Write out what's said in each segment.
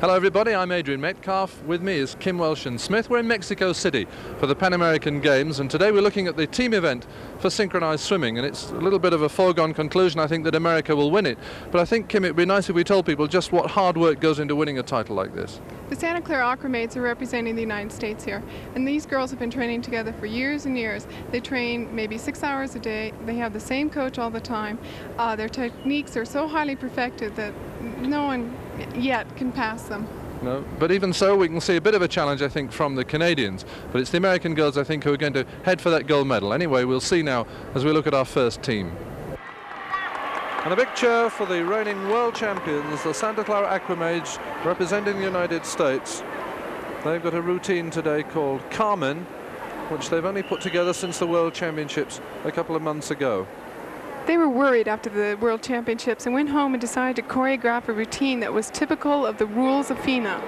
Hello everybody, I'm Adrian Metcalf. With me is Kim Welsh and Smith. We're in Mexico City for the Pan American Games, and today we're looking at the team event for synchronized swimming, and it's a little bit of a foregone conclusion, I think, that America will win it. But I think, Kim, it would be nice if we told people just what hard work goes into winning a title like this. The Santa Clara Aquamaids are representing the United States here, and these girls have been training together for years and years. They train maybe 6 hours a day. They have the same coach all the time. Their techniques are so highly perfected that no one yet can pass them. No, but even so, we can see a bit of a challenge, I think, from the Canadians. But it's the American girls, I think, who are going to head for that gold medal. Anyway, we'll see now as we look at our first team. And a big cheer for the reigning world champions, the Santa Clara Aquamaids, representing the United States. They've got a routine today called Carmen, which they've only put together since the World Championships a couple of months ago. They were worried after the World Championships and went home and decided to choreograph a routine that was typical of the rules of FINA.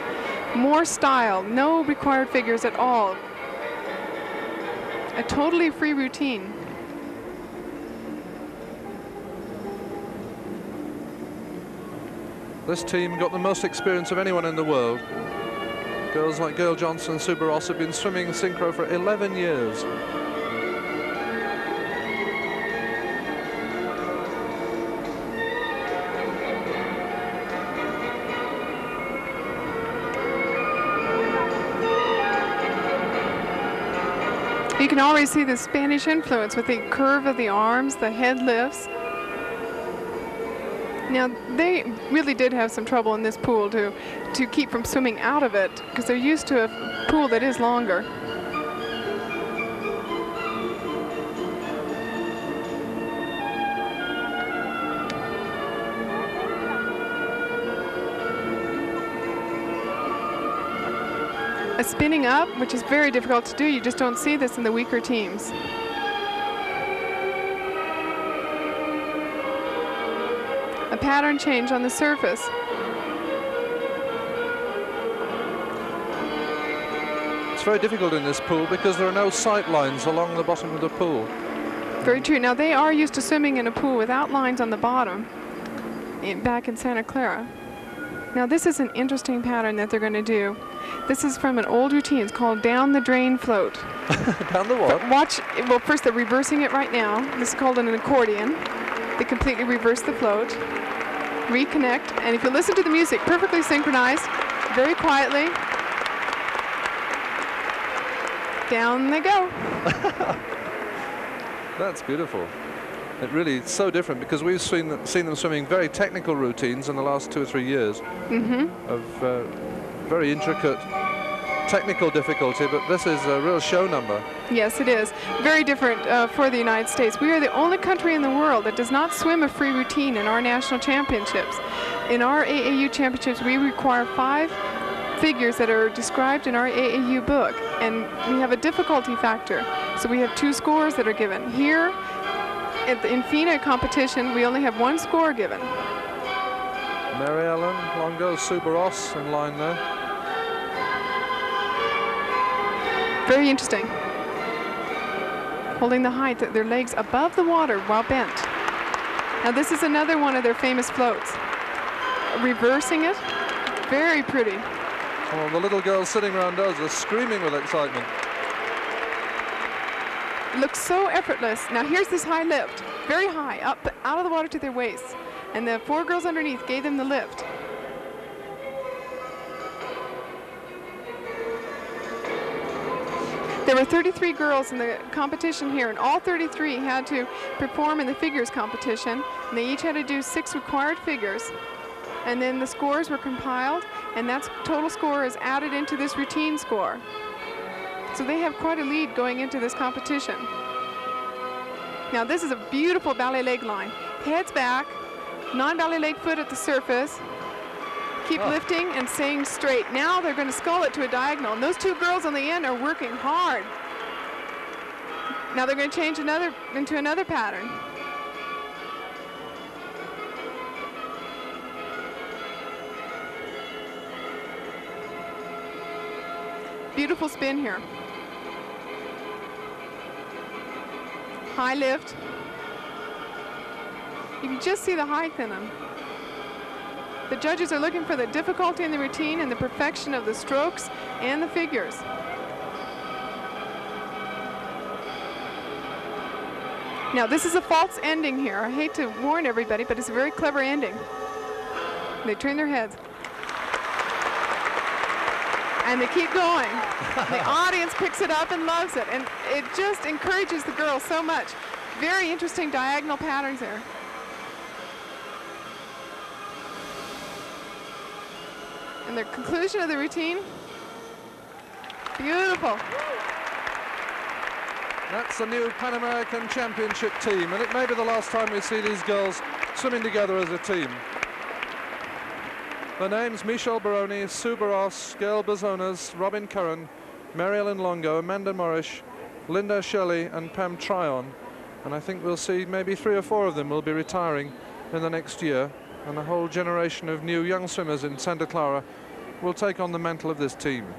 More style, no required figures at all. A totally free routine. This team got the most experience of anyone in the world. Girls like Gail Johnson and Sue Ross have been swimming synchro for 11 years. You can already see the Spanish influence with the curve of the arms, the head lifts. Now, they really did have some trouble in this pool to keep from swimming out of it, because they're used to a pool that is longer. A spinning up, which is very difficult to do. You just don't see this in the weaker teams. A pattern change on the surface. It's very difficult in this pool because there are no sight lines along the bottom of the pool. Very true. Now, they are used to swimming in a pool without lines on the bottom back in Santa Clara. Now, this is an interesting pattern that they're going to do. This is from an old routine. It's called down the drain float. Down the what? But watch, well, first they're reversing it right now. This is called an accordion. They completely reverse the float, reconnect, and if you listen to the music, perfectly synchronized, very quietly, down they go. That's beautiful. It really is so different because we've seen them swimming very technical routines in the last 2 or 3 years of very intricate technical difficulty, but this is a real show number. Yes, it is. Very different for the United States. We are the only country in the world that does not swim a free routine in our national championships. In our AAU championships, we require 5 figures that are described in our AAU book, and we have a difficulty factor. So we have 2 scores that are given. Here, in FINA competition, we only have 1 score given. Mary Ellen Longo, Sue Ross in line there. Very interesting. Holding the height, their legs above the water while bent. Now, this is another one of their famous floats. Reversing it, very pretty. Oh, the little girls sitting around us are screaming with excitement. It looks so effortless. Now here's this high lift, very high, up out of the water to their waists. And the 4 girls underneath gave them the lift. There were 33 girls in the competition here, and all 33 had to perform in the figures competition. And they each had to do 6 required figures. And then the scores were compiled, and that total score is added into this routine score. So they have quite a lead going into this competition. Now, this is a beautiful ballet leg line. Heads back, non-ballet leg foot at the surface. Keep lifting and staying straight. Now they're going to scull it to a diagonal, and those 2 girls on the end are working hard. Now they're going to change into another pattern. Beautiful spin here. High lift. You can just see the height in them. The judges are looking for the difficulty in the routine and the perfection of the strokes and the figures. Now, this is a false ending here. I hate to warn everybody, but it's a very clever ending. They turn their heads. And they keep going. The audience picks it up and loves it. And it just encourages the girls so much. Very interesting diagonal patterns there. And the conclusion of the routine. Beautiful. That's the new Pan American Championship team, and it may be the last time we see these girls swimming together as a team. The names: Michelle Baroni, Sue Barros, Gail Bazonas, Robin Curran, Mary Ellen Longo, Amanda Morrish, Linda Shelley and Pam Tryon. And I think we'll see maybe 3 or 4 of them will be retiring in the next year, and a whole generation of new young swimmers in Santa Clara will take on the mantle of this team.